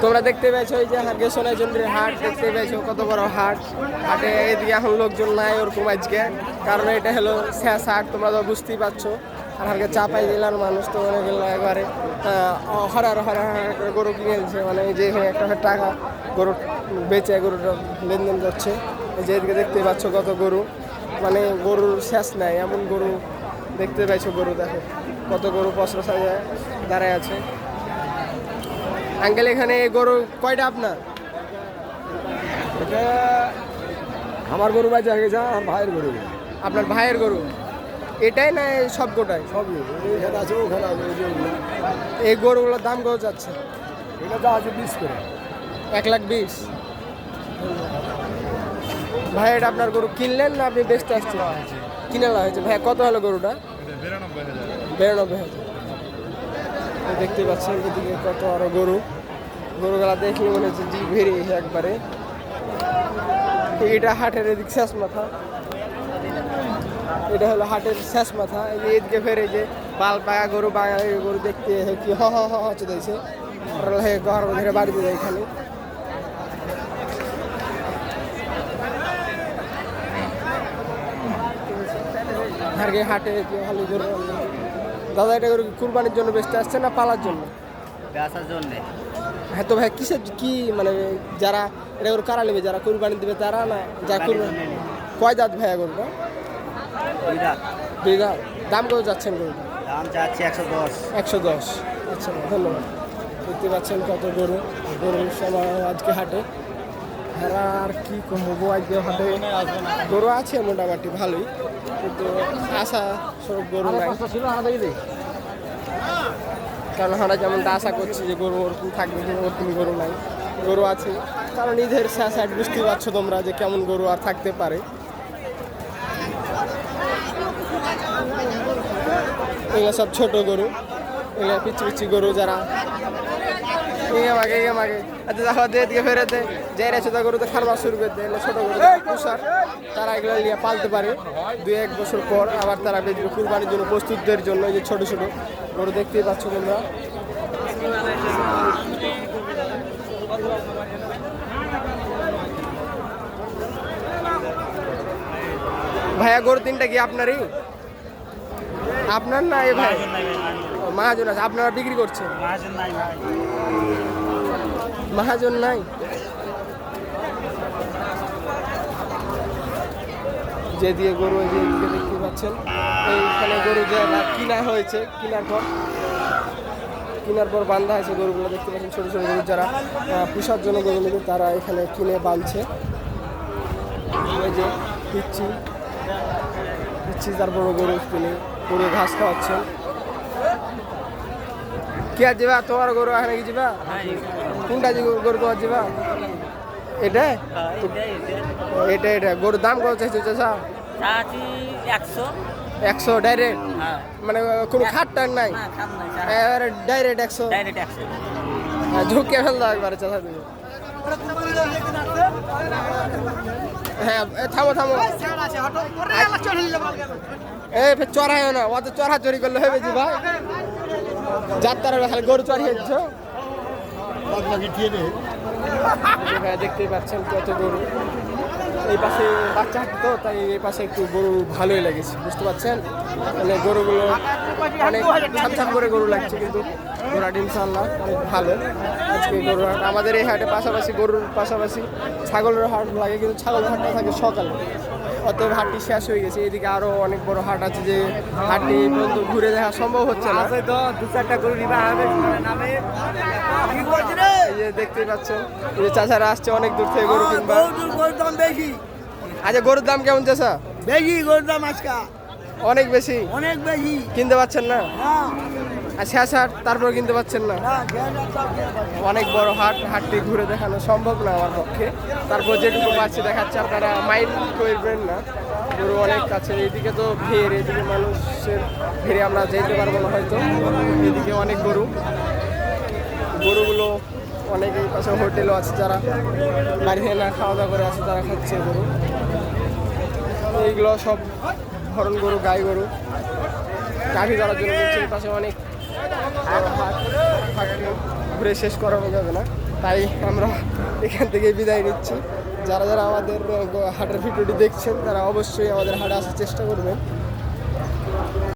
তোমরা দেখতে পেয়েছো এই যে হাটে সোনাইচন্দ্রের হাট দেখতে পেয়েছো কত বড় হাট। হাটে এদিকে এখন লোকজন নাই ওরকম আজকে, কারণ এটা হলো শেষ হাট, তোমরা তো বুঝতেই পারছো। আর হালকা চাপাই জেলার মানুষ তো মনে গেল একবারে হরার হরা করে গরু কিনেছে, মানে এই যে এখানে একটা টাকা গরু বেচে গরুটা লেনদেন করছে। এই যে এদিকে দেখতে পাচ্ছ কত গরু, মানে গরুর শেষ নাই এমন গরু দেখতে পাইছো। গরু দেখো কত গরু পশরা সাজায় দাঁড়ায় আছে। আঙ্কেল এখানে গরু কয়টা আপনার? এটা আমার গরু বাজে আগে যা আমার ভাইয়ের গরু। আপনার ভাইয়ের গরু এটাই না সব গোটাই? সবই এখানে আছে ওখানে আছে। এই গরুগুলোর দাম কত যাচ্ছে? এটা যা আছে 20 করে। 1,20,000। ভাই এটা আপনার গরু কিনলেন না আপনি বেচতে আসছেন? কিনে নেওয়া হয়েছে। ভাই কত হলো গরুটা? 92,000। দেখতে পাচ্ছেন এদিকে কত আরো গরু, গরুগুলা দেখলে মনে হচ্ছে জি ভেরি একবারে। এটা হাটের এদিক শেষ মাথা, এটা হলো হাটের শেষ মাথা। এই যে এদিকে ফের এই যে পাল পায়া গরু বাঙালি গরু দেখতে কি হ হ হচ্ছে দিয়েছে ঘর ধরে বাড়িতে যায় খালি। হাটে ভালো গরু। দাদা এটা গরু কুরবানির জন্য বেচতে আসছে না পালার জন্য? বেচার জন্য। হ্যাঁ তো ভাই কিসের কি মানে যারা এটা গরু কারা নেবে, যারা কুরবানি দেবে তারা না যারা কুরবানি? কয় দাঁত ভাইয়া গরুটা? 2 দাঁত। 2 দাঁত। দাম কত যাচ্ছেন গরুটা? দাম চাচ্ছি 110। 110। আচ্ছা ধন্যবাদ। দেখতে পাচ্ছেন কত গরু, গরুর সময় আজকে হাটে। হ্যাঁ আর কি কমবো আজকে হাটে গরু আছে মোটামুটি ভালোই, কিন্তু আশা সব গরু নাই। কারণ আমরা যেমনটা আশা করছি যে গরু ওরকম থাকবে, ওরকম গরু নাই। গরু আছে কারণ ঈদের শেষ হাট, বুঝতেই পারছো তোমরা যে কেমন গরু আর থাকতে পারে। এগুলো সব ছোট গরু, এগুলো পিচ্ছি পিচ্ছি গরু যারা মাগে আচ্ছা দেখো দিয়ে ফেরতে যাই রেছে তা গরুতে খারবার শুরু করতে এলে ছোটো গরু পুষার তারা এগুলো নিয়ে পালতে পারে 2-1 বছর পর, আবার তারা বেচবে কুরবানির জন্য প্রস্তুতদের জন্য। এই যে ছোটো ছোটো গরু দেখতেই পাচ্ছ তোমরা। ভাইয়া গরু 3টা কি আপনারই? আপনার না এ ভাই? মহাজন আছে, আপনারা বিক্রি করছেন? মহাজন নাই। যে দিয়ে গরু এই যে দেখতে পাচ্ছেন এইখানে গরু যে কিনা হয়েছে, কেনার পর বান্ধা হয়েছে গরুগুলো দেখতে পাচ্ছেন। ছোটো ছোটো গরু যারা পুষার জন্য গরু নেবে তারা এখানে কিনে বাঁধছে। এই যে পিচ্ছি তার বড় গরু কিনে গরু ঘাস খাওয়াচ্ছেন। কি আর যাবা তোমার গরু এখানে কি যাবা? কোনটা গরু তোমার যাবা? এটা গরুর দাম কত চাইছে চাচা? 100 ডাইরেক্ট, মানে কোনো খাট টান নাই, ডাইরেক্ট 100 ঝুঁকে ফেল দাও একবারে চাচা তুমি। হ্যাঁ থামো এই চড়াই না, অত চড়া চড়ি করলে হবে জি ভাই, যাত্রার খালি গরু চড়িয়েছ। দেখতেই পাচ্ছেন কত গরু, এই পাশে বাচ্চা হাঁটে তো তাই এই পাশে একটু গরু ভালোই লেগেছে, বুঝতে পারছেন। মানে গরুগুলো অনেক ছাপ করে গরু লাগছে, কিন্তু ঘোড়াটি ইনশাআল্লাহ অনেক ভালো। আজকে গরুর হাট আমাদের এই হাটে পাশাপাশি গরুর পাশাপাশি ছাগলের হাট লাগে, কিন্তু ছাগলের হাটটা থাকে সকালে, অতএব হাটটি শেষ হয়ে গেছে। এদিকে আরো অনেক বড় হাট আছে, যে হাটটি পর্যন্ত ঘুরে দেখা সম্ভব হচ্ছে না। 2-4টা গরু নিবা এই যে দেখতেই পাচ্ছেন এই যে চাচারা আসছে অনেক দূর থেকে গরু কিনবা। আচ্ছা গরুর দাম কেমন চাচা? বেশি গরুর দাম আজকে অনেক বেশি, অনেক বেশি কিনতে পাচ্ছেন না? আর শেষ হাট তারপর কিনতে পাচ্ছেন না? অনেক বড় হাটটি ঘুরে দেখানো সম্ভব না আমার পক্ষে, তারপর যেটুকু পাচ্ছি দেখাচ্ছে, আপনারা মাইন্ড করবেন না। গরু অনেক কাছে, এইদিকে তো ভিড়, এদিকে মানুষের ভিড়ে আমরা যেতে পারবো না হয়তো। এদিকে অনেক গরুগুলো অনেক, এই পাশে হোটেলও আছে, যারা বাড়িতে না খাওয়া দাওয়া করে আছে তারা খাচ্ছে গরু। এইগুলো সব হরণ গরু, গাই গরু গাভী করার জন্য এই পাশে অনেক হাট ঘুরে শেষ করানো যাবে না, তাই আমরা এখান থেকে বিদায় নিচ্ছি। যারা যারা আমাদের হাটের ভিডিওটি দেখছেন তারা অবশ্যই আমাদের হাটে আসার চেষ্টা করবেন।